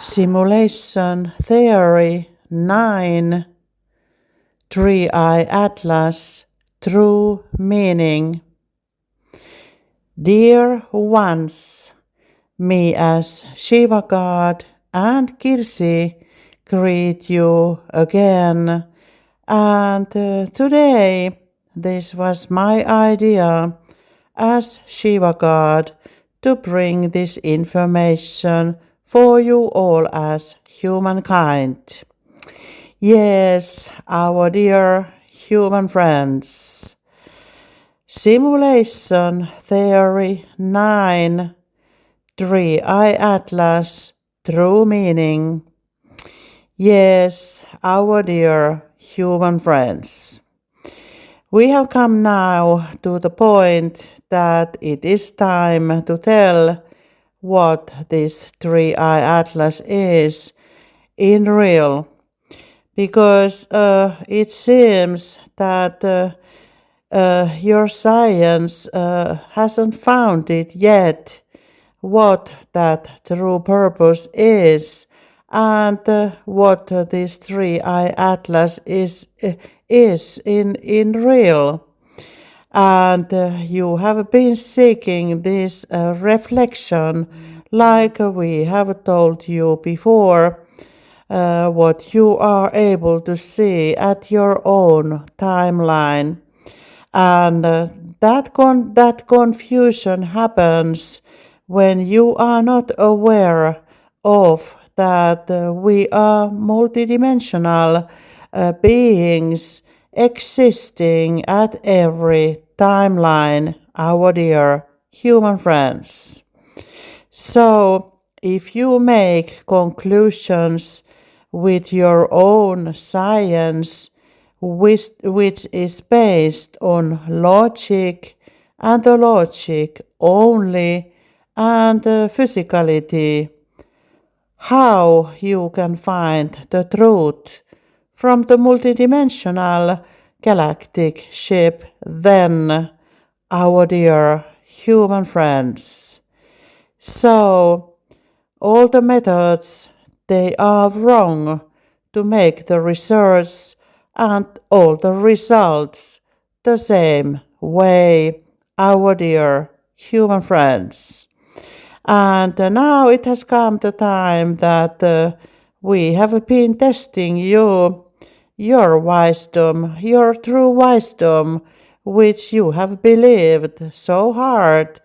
Simulation Theory 9 Three-Eye Atlas True Meaning. Dear ones, me as Shiva God and Kirsi greet you again. And today this was my idea as Shiva God to bring this information for you all as humankind. Yes, our dear human friends. Simulation Theory 9 Three-Eye Atlas True Meaning. Yes, our dear human friends. We have come now to the point that it is time to tell what this Three-Eye Atlas is in real, because it seems that your science hasn't found it yet what that true purpose is and what this Three-Eye Atlas is in real. And you have been seeking this reflection, like we have told you before, what you are able to see at your own timeline. And that confusion happens when you are not aware of that we are multidimensional beings existing at every timeline, our dear human friends. So, if you make conclusions with your own science, which is based on logic and the logic only and physicality, how you can find the truth from the multidimensional galactic ship then, our dear human friends. So, all the methods, they are wrong to make the research and all the results the same way, our dear human friends. And now it has come the time that we have been testing you, your wisdom, your true wisdom, which you have believed so hard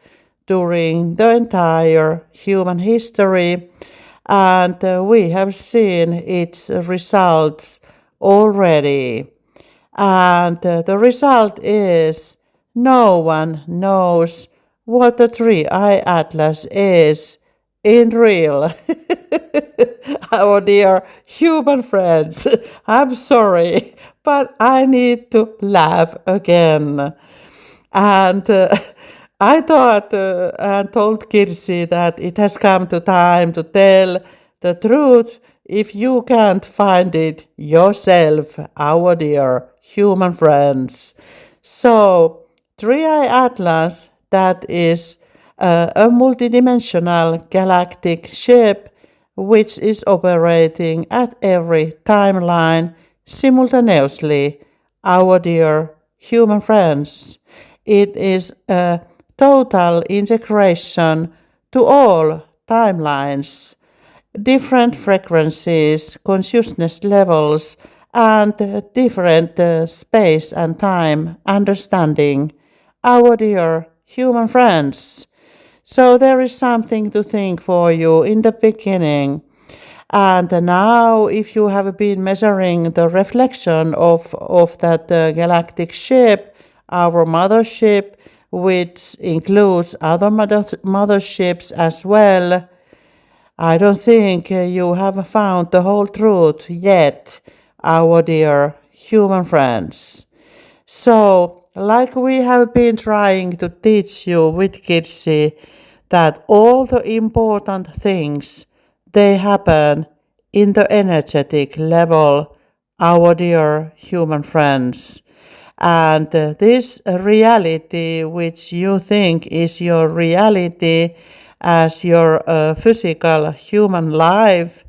during the entire human history, and we have seen its results already. And the result is no one knows what the Three-Eye Atlas is in real. Our dear human friends, I'm sorry, but I need to laugh again. And I thought and told Kirsi that it has come to time to tell the truth if you can't find it yourself, our dear human friends. So, Three-Eye Atlas, that is a multidimensional galactic ship which is operating at every timeline simultaneously, our dear human friends. It is a total integration to all timelines, different frequencies, consciousness levels, and different space and time understanding, our dear human friends. So there is something to think for you in the beginning. And now, if you have been measuring the reflection of that galactic ship, our mothership, which includes other motherships as well, I don't think you have found the whole truth yet, our dear human friends. So, like we have been trying to teach you with Kirsi, that all the important things, they happen in the energetic level, our dear human friends. And this reality, which you think is your reality as your physical human life,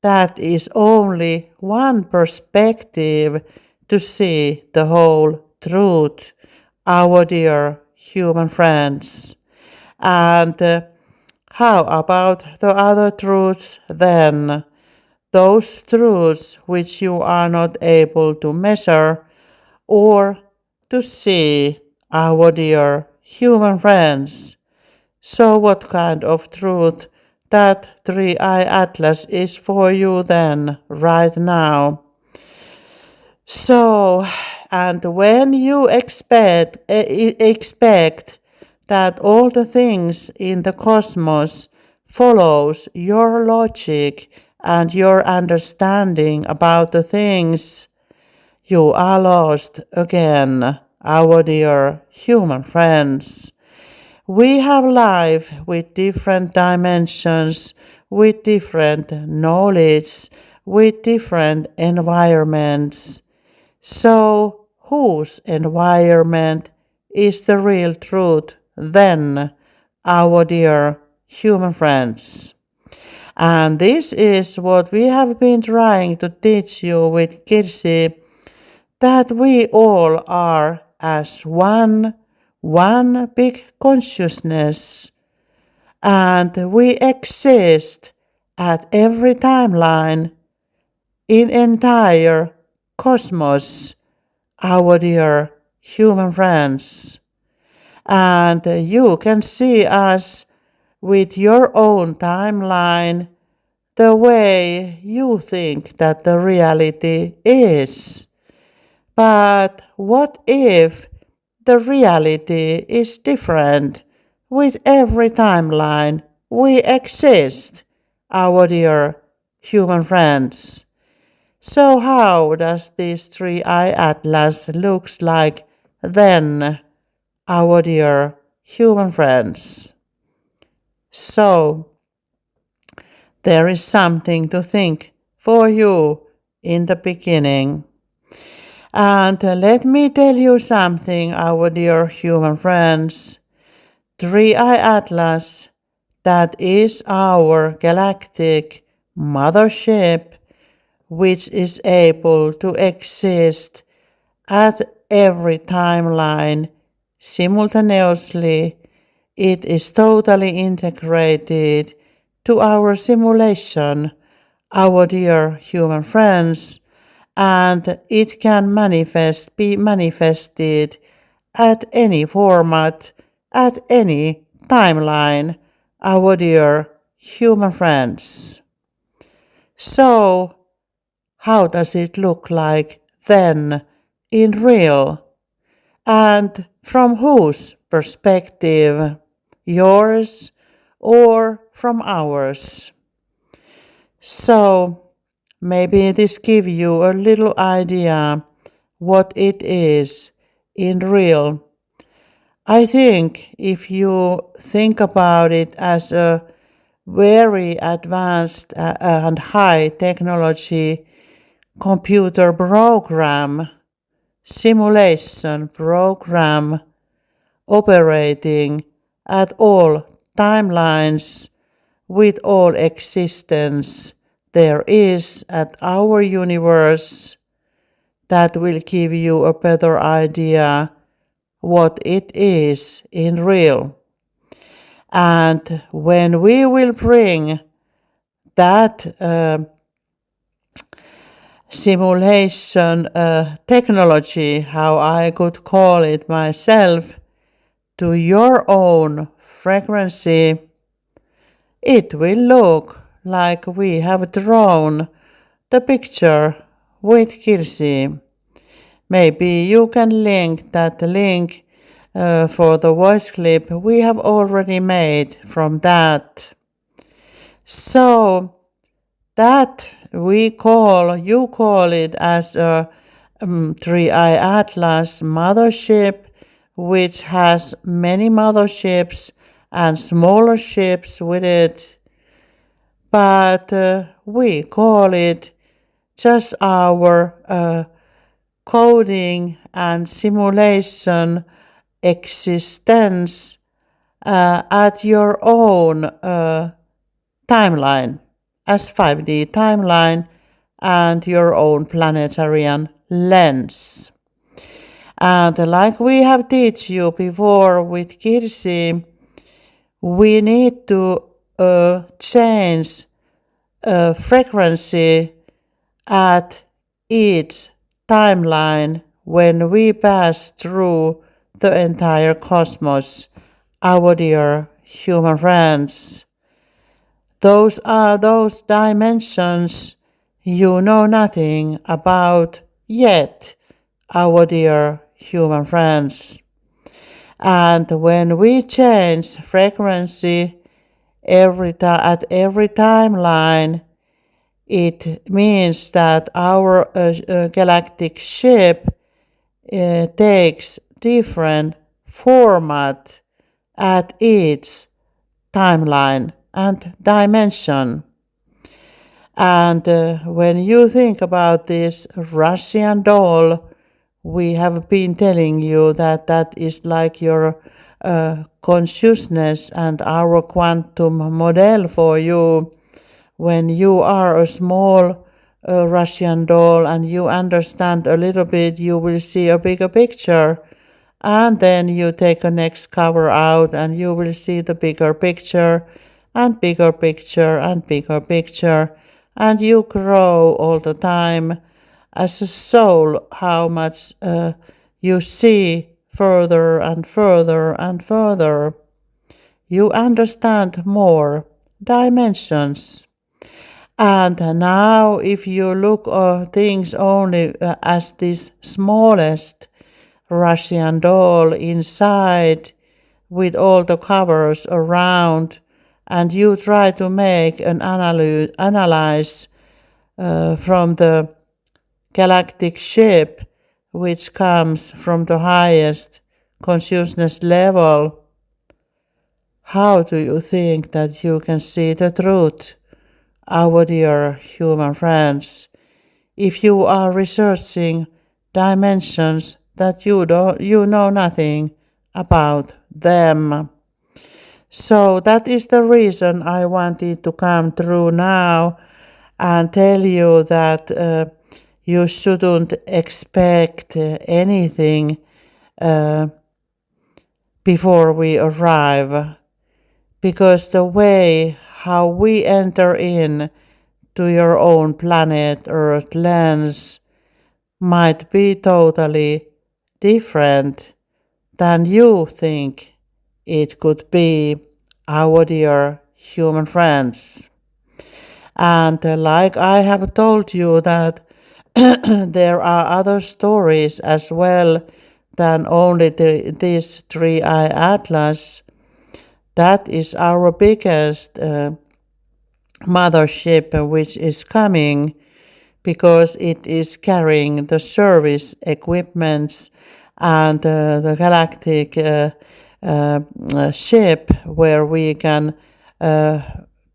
that is only one perspective to see the whole truth, our dear human friends. And how about the other truths then? Those truths which you are not able to measure or to see, our dear human friends. So, what kind of truth that three-eye atlas is for you then, right now? So, and when you expect that all the things in the cosmos follows your logic and your understanding about the things, you are lost again, our dear human friends. We have life with different dimensions, with different knowledge, with different environments. So, whose environment is the real truth then, our dear human friends? And this is what we have been trying to teach you with Kirsi, that we all are as one big consciousness, and we exist at every timeline in entire cosmos, our dear human friends. And you can see us with your own timeline the way you think that the reality is. But what if the reality is different with every timeline we exist, our dear human friends? So how does this three-eye atlas looks like then, our dear human friends? So there is something to think for you in the beginning. And let me tell you something, our dear human friends. Three-eye atlas, that is our galactic mothership, which is able to exist at every timeline simultaneously. It is totally integrated to our simulation, our dear human friends, and it can be manifested at any format, at any timeline, our dear human friends. So, how does it look like then in real? And from whose perspective? Yours or from ours? So, maybe this gives you a little idea what it is in real. I think if you think about it as a very advanced and high technology computer program, simulation program operating at all timelines with all existence there is at our universe, that will give you a better idea what it is in real. And when we will bring that simulation technology, how I could call it myself, to your own frequency, it will look like we have drawn the picture with Kirsi. Maybe you can link that link for the voice clip we have already made from that. So that you call it as a three-eye atlas mothership, which has many motherships and smaller ships with it. But we call it just our coding and simulation existence at your own timeline, as 5D timeline and your own planetarian lens. And like we have taught you before with Kirsi, we need to change frequency at each timeline when we pass through the entire cosmos, our dear human friends. Those are those dimensions you know nothing about yet, our dear human friends. And when we change frequency at every timeline, it means that our galactic ship takes different format at each timeline and dimension. And when you think about this Russian doll, we have been telling you that that is like your consciousness and our quantum model for you. When you are a small Russian doll and you understand a little bit, you will see a bigger picture. And then you take a next cover out and you will see the bigger picture and bigger picture and bigger picture. And you grow all the time as a soul, how much you see further and further and further. You understand more dimensions. And now if you look at things only as this smallest Russian doll inside with all the covers around, and you try to make an analyze from the galactic ship which comes from the highest consciousness level, how do you think that you can see the truth, our dear human friends, if you are researching dimensions that you know nothing about them? So that is the reason I wanted to come through now and tell you that you shouldn't expect anything before we arrive, because the way how we enter in to your own planet Earth lens might be totally different than you think it could be, our dear human friends. And like I have told you that there are other stories as well than only this 3i Atlas. That is our biggest mothership which is coming, because it is carrying the service equipments and the galactic ship where we can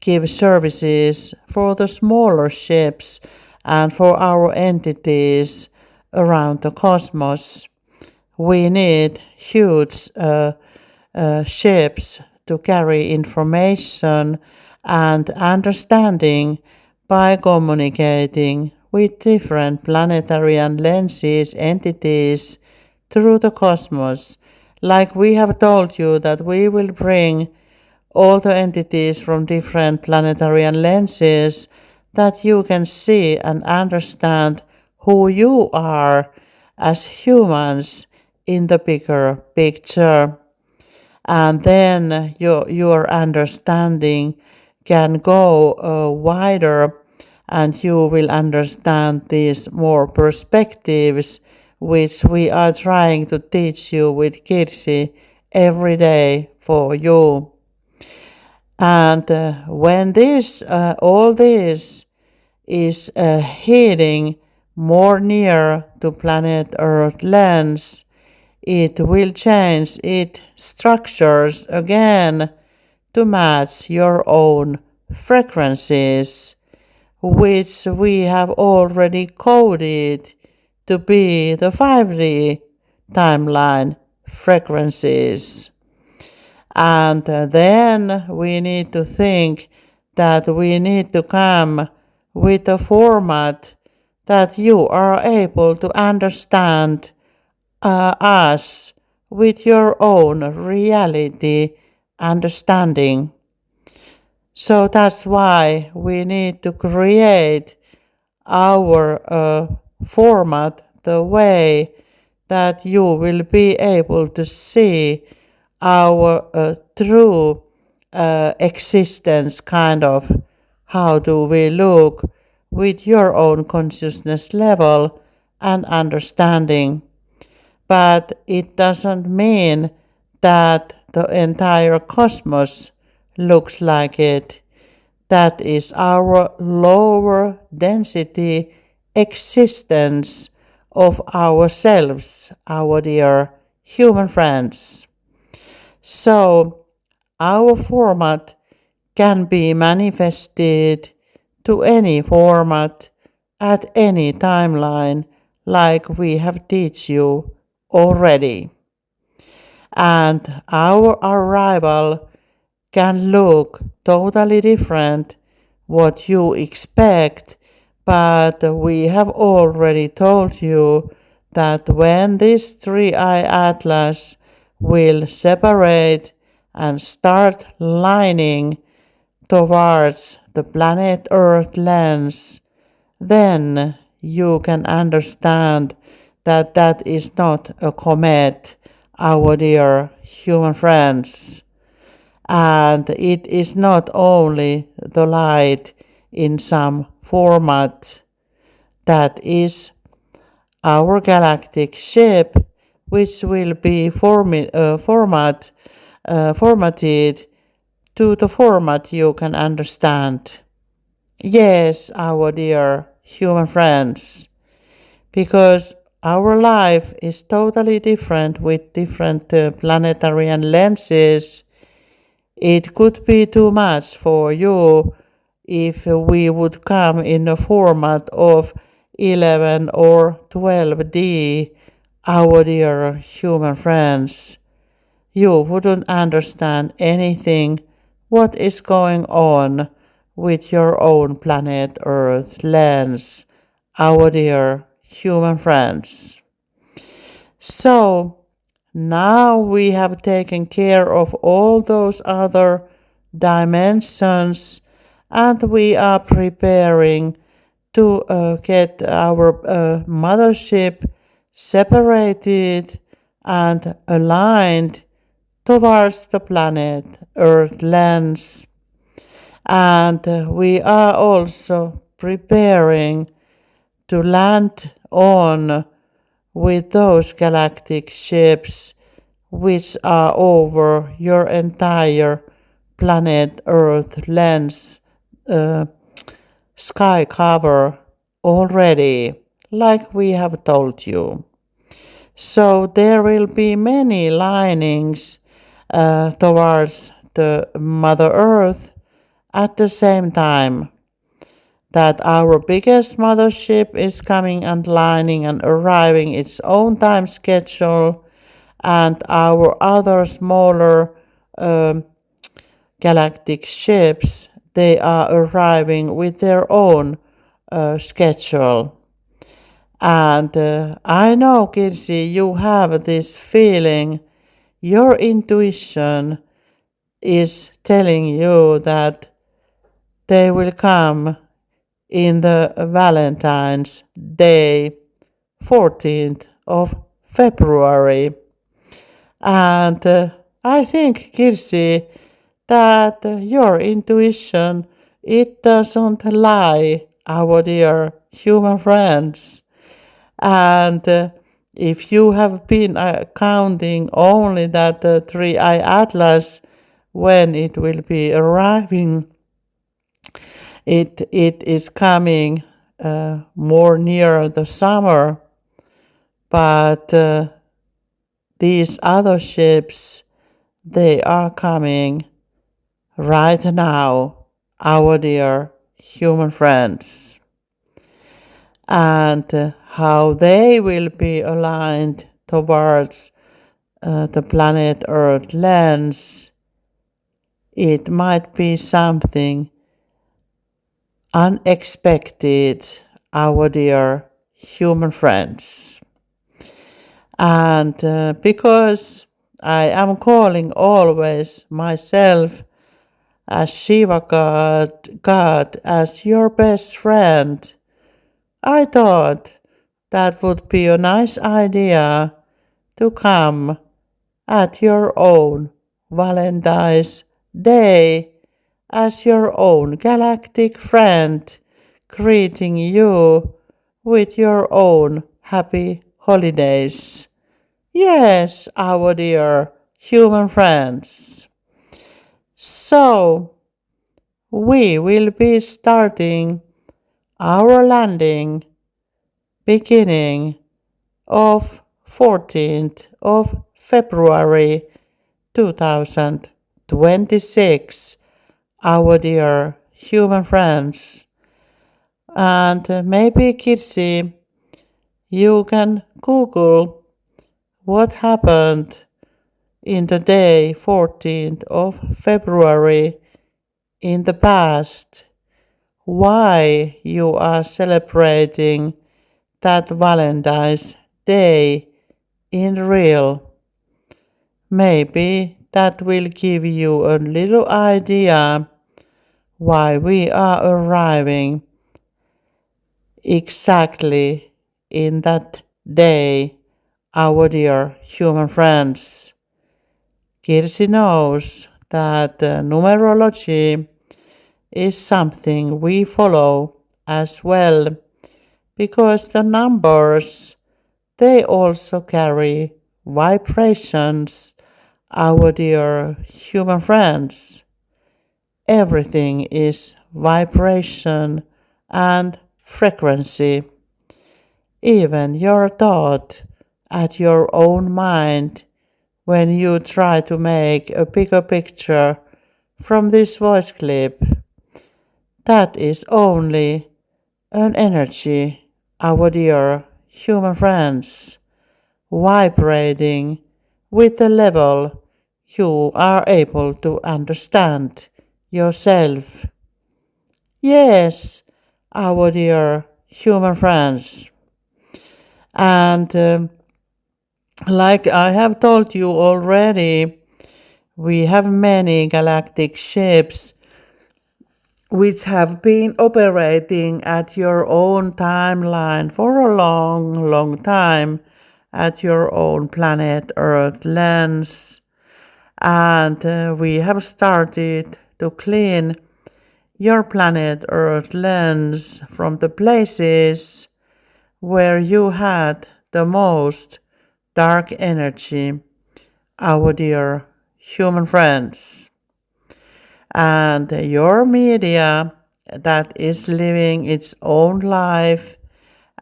give services for the smaller ships and for our entities around the cosmos. We need huge ships to carry information and understanding by communicating with different planetarian lenses entities through the cosmos. Like we have told you that we will bring all the entities from different planetarian lenses that you can see and understand who you are as humans in the bigger picture. And then your understanding can go wider, and you will understand these more perspectives which we are trying to teach you with Kirsi every day for you. And when all this is heading more near to planet Earth lens, it will change its structures again to match your own frequencies, which we have already coded to be the 5D timeline frequencies. And then we need to think that we need to come with a format that you are able to understand us with your own reality understanding. So that's why we need to create our format the way that you will be able to see our true existence, kind of how do we look with your own consciousness level and understanding. But it doesn't mean that the entire cosmos looks like it. That is our lower density existence of ourselves, our dear human friends. So, our format can be manifested to any format at any timeline, like we have teach you already. And our arrival can look totally different what you expect, but we have already told you that when this three-eye atlas will separate and start lining towards the planet Earth lens, then you can understand that that is not a comet, our dear human friends. And it is not only the light in some format, that is our galactic ship, which will be formatted to the format you can understand. Yes, our dear human friends, because our life is totally different with different planetary lenses. It could be too much for you if we would come in a format of 11 or 12D, our dear human friends. You wouldn't understand anything what is going on with your own planet Earth lens, our dear human friends. So, now we have taken care of all those other dimensions and we are preparing to get our mothership separated and aligned towards the planet Earth lens. And we are also preparing to land on with those galactic ships which are over your entire planet Earth lens sky cover already, like we have told you. So there will be many linings towards the Mother Earth at the same time. That our biggest mothership is coming and lining and arriving its own time schedule, and our other smaller galactic ships, they are arriving with their own schedule. And I know, Kirsi, you have this feeling, your intuition is telling you that they will come in the Valentine's Day, 14th of February. And I think, Kirsi, that your intuition, it doesn't lie, our dear human friends. And if you have been counting only that three-eye atlas, when it will be arriving, it is coming more near the summer, but these other ships, they are coming right now, our dear human friends. And how they will be aligned towards the planet Earth lens, it might be something unexpected, our dear human friends. And because I am calling always myself as Shiva God as your best friend, I thought that would be a nice idea to come at your own Valentine's Day as your own galactic friend, greeting you with your own happy holidays. Yes, our dear human friends. So, we will be starting our landing beginning of 14th of February 2026, our dear human friends. And maybe Kirsi, you can Google what happened in the day 14th of February in the past, why you are celebrating that Valentine's Day in real. Maybe that will give you a little idea why we are arriving exactly in that day, our dear human friends. Kirsi knows that numerology is something we follow as well because the numbers they also carry vibrations, our dear human friends. Everything is vibration and frequency. Even your thought at your own mind when you try to make a bigger picture from this voice clip. That is only an energy, our dear human friends, vibrating with the level you are able to understand yourself. Yes, our dear human friends. And like I have told you already, we have many galactic ships which have been operating at your own timeline for a long, long time at your own planet Earth lens. And we have started to clean your planet Earth lens from the places where you had the most dark energy, our dear human friends. And your media that is living its own life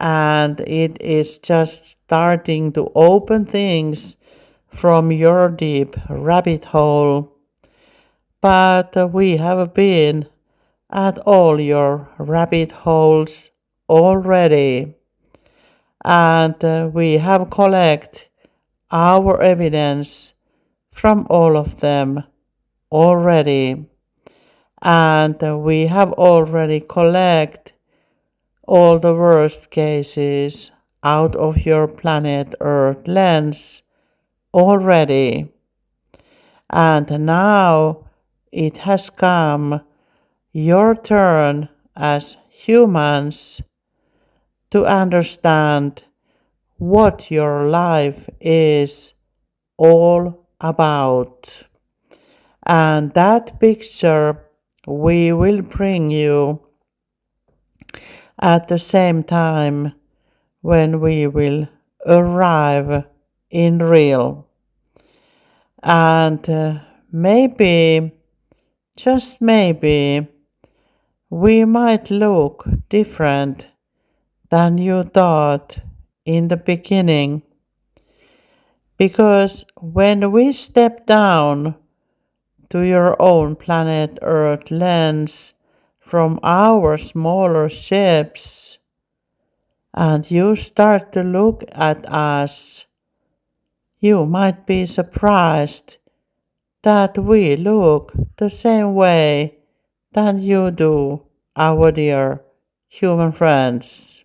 and it is just starting to open things from your deep rabbit hole. But we have been at all your rabbit holes already, and we have collected our evidence from all of them already, and we have already collected all the worst cases out of your planet Earth lens already. And now it has come your turn as humans to understand what your life is all about. And that picture we will bring you at the same time when we will arrive in real. And maybe, just maybe, we might look different than you thought in the beginning. Because when we step down to your own planet Earth lens from our smaller ships, and you start to look at us, you might be surprised that we look the same way than you do our dear human friends.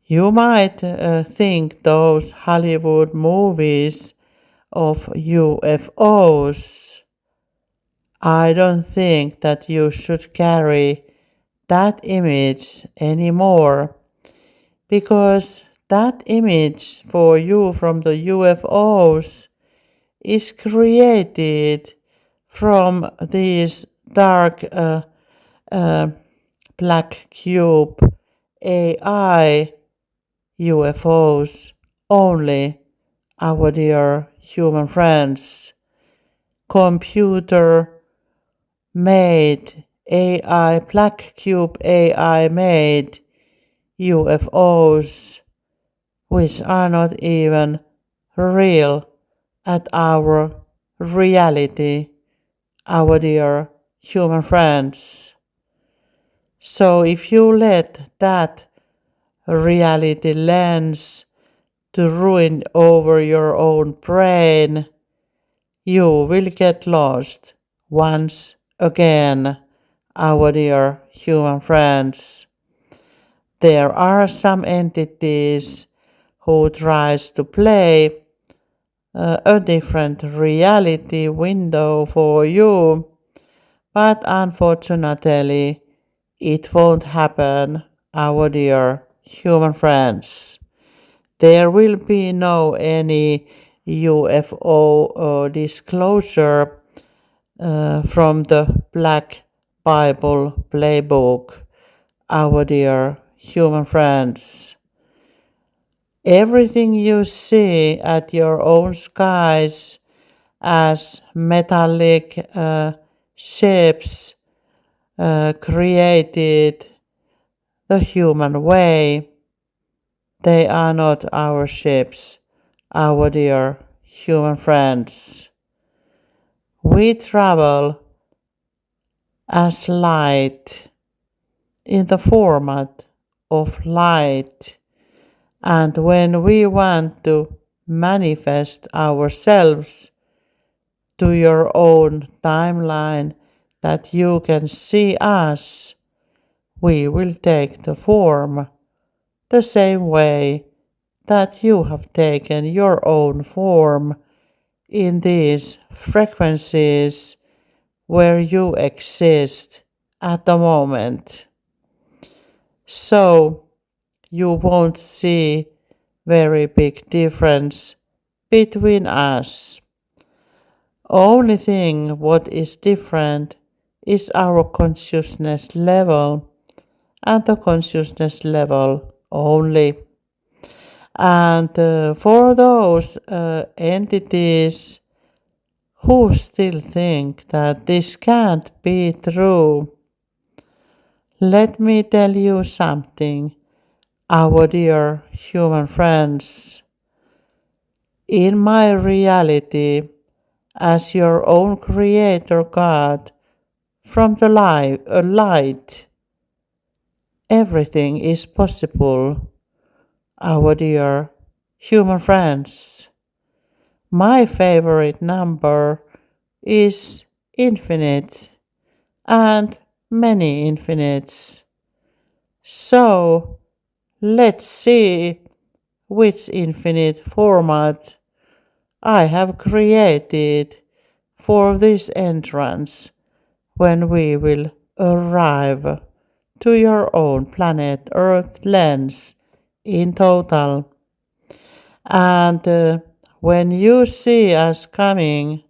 You might think those Hollywood movies of UFOs. I don't think that you should carry that image anymore, because that image for you from the UFOs is created from these dark black cube AI UFOs only, our dear human friends. Computer made AI, black cube AI made UFOs, which are not even real at our reality, our dear human friends. So if you let that reality lens to ruin over your own brain, you will get lost once again, our dear human friends. There are some entities who tries to play a different reality window for you, but unfortunately it won't happen, our dear human friends. There will be no any UFO disclosure from the Black Bible playbook, our dear human friends. Everything you see at your own skies as metallic shapes created the human way, they are not our ships, our dear human friends. We travel as light in the format of light, and when we want to manifest ourselves to your own timeline that you can see us, we will take the form the same way that you have taken your own form in these frequencies where you exist at the moment. So you won't see very big difference between us. Only thing what is different is our consciousness level, and the consciousness level only. And for those entities who still think that this can't be true, let me tell you something, our dear human friends. In my reality, as your own creator God, from the light, everything is possible, our dear human friends. My favorite number is infinite and many infinites. So let's see which infinite format I have created for this entrance when we will arrive to your own planet Earth lens in total. And when you see us coming,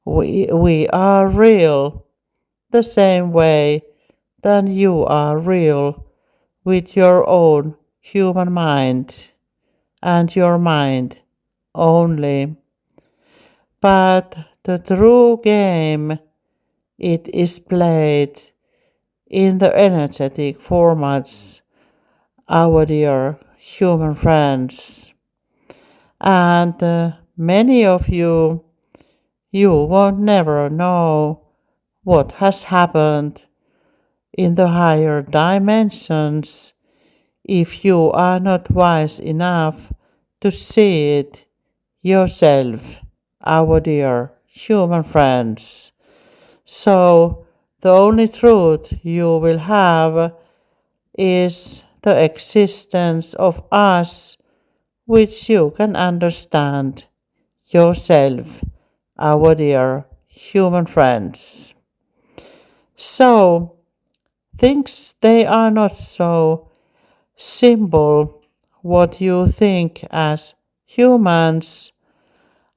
we are real the same way that you are real with your own human mind and your mind only. But the true game, it is played in the energetic formats, our dear human friends. And many of you won't never know what has happened in the higher dimensions if you are not wise enough to see it yourself, our dear human friends. So The only truth you will have is the existence of us, which you can understand yourself, our dear human friends. So, things they are not so simple what you think as humans,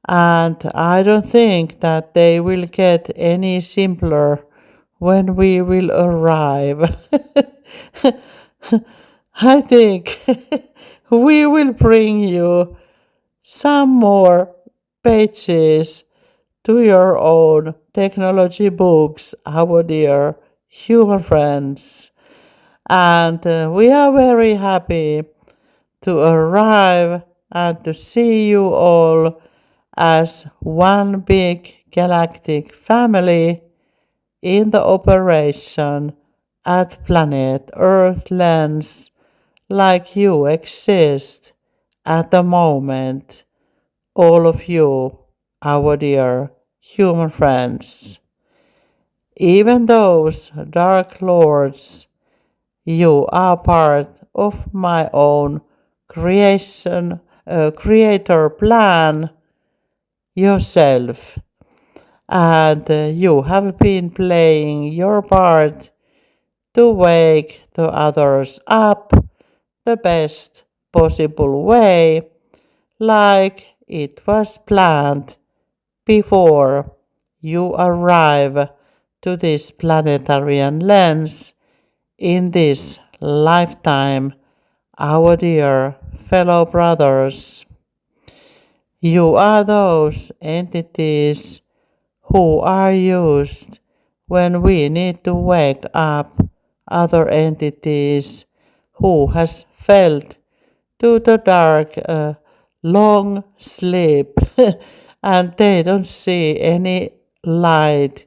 and I don't think that they will get any simpler when we will arrive. I think we will bring you some more pages to your own technology books, our dear human friends. And we are very happy to arrive and to see you all as one big galactic family in the operation at planet Earth Lens, like you exist at the moment, all of you, our dear human friends. Even those dark lords, you are part of my own creator plan yourself, and you have been playing your part to wake the others up the best possible way, like it was planned before you arrive to this planetarian lens in this lifetime, our dear fellow brothers. You are those entities who are used when we need to wake up other entities who has felt to the dark long sleep and they don't see any light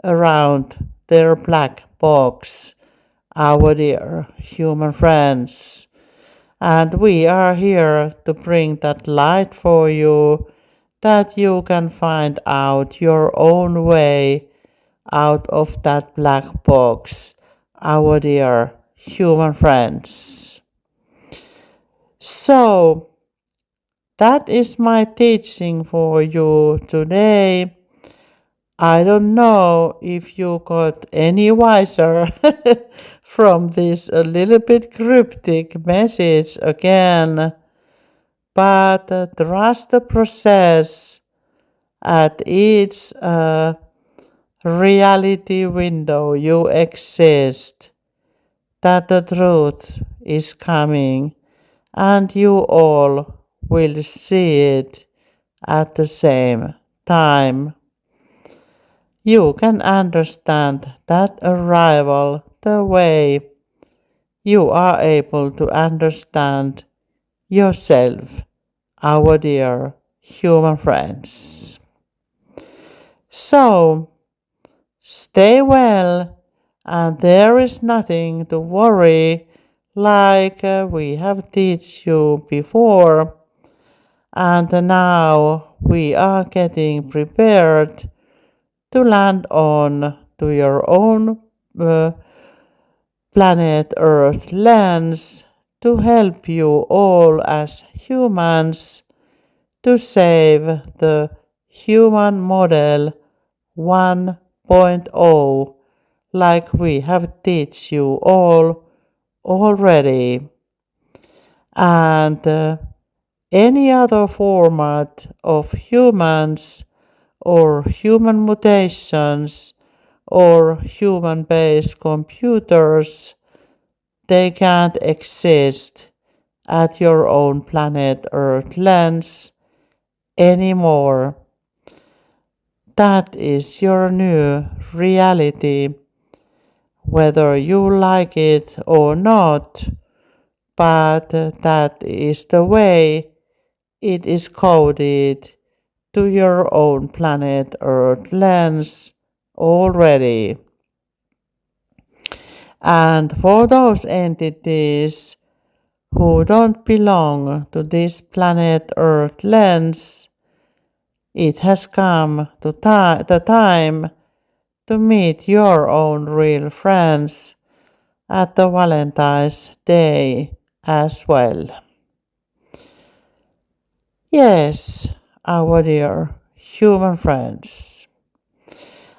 around their black box, our dear human friends. And we are here to bring that light for you, that you can find out your own way out of that black box, our dear human friends. So, that is my teaching for you today. I don't know if you got any wiser from this a little bit cryptic message again, but trust the process at each reality window you exist, that the truth is coming and you all will see it at the same time. You can understand that arrival the way you are able to understand yourself, our dear human friends. So, stay well, and there is nothing to worry, like we have taught you before, and now we are getting prepared to land on to your own planet Earth lens to help you all as humans to save the human model 1.0, like we have taught you all already. And any other format of humans or human mutations or human-based computers, they can't exist at your own planet Earth lens anymore. That is your new reality, whether you like it or not, but that is the way it is coded to your own planet Earth lens already. And for those entities who don't belong to this planet Earth lens, it has come to the time to meet your own real friends at the Valentine's Day as well. Yes, our dear human friends.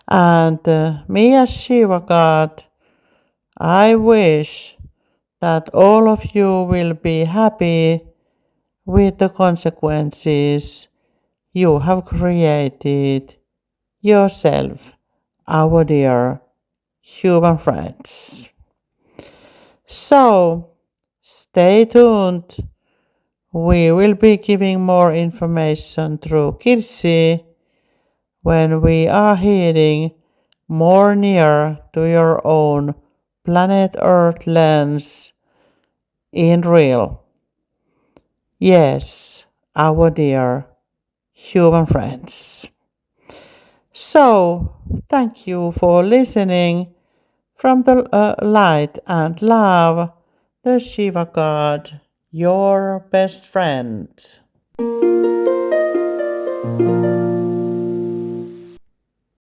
And me as Shiva God, I wish that all of you will be happy with the consequences you have created yourself, our dear human friends. So, stay tuned. We will be giving more information through Kirsi when we are heading more near to your own planet Earth lens in real. Yes, our dear human friends. So, thank you for listening from the light and love, the Shiva God, your best friend.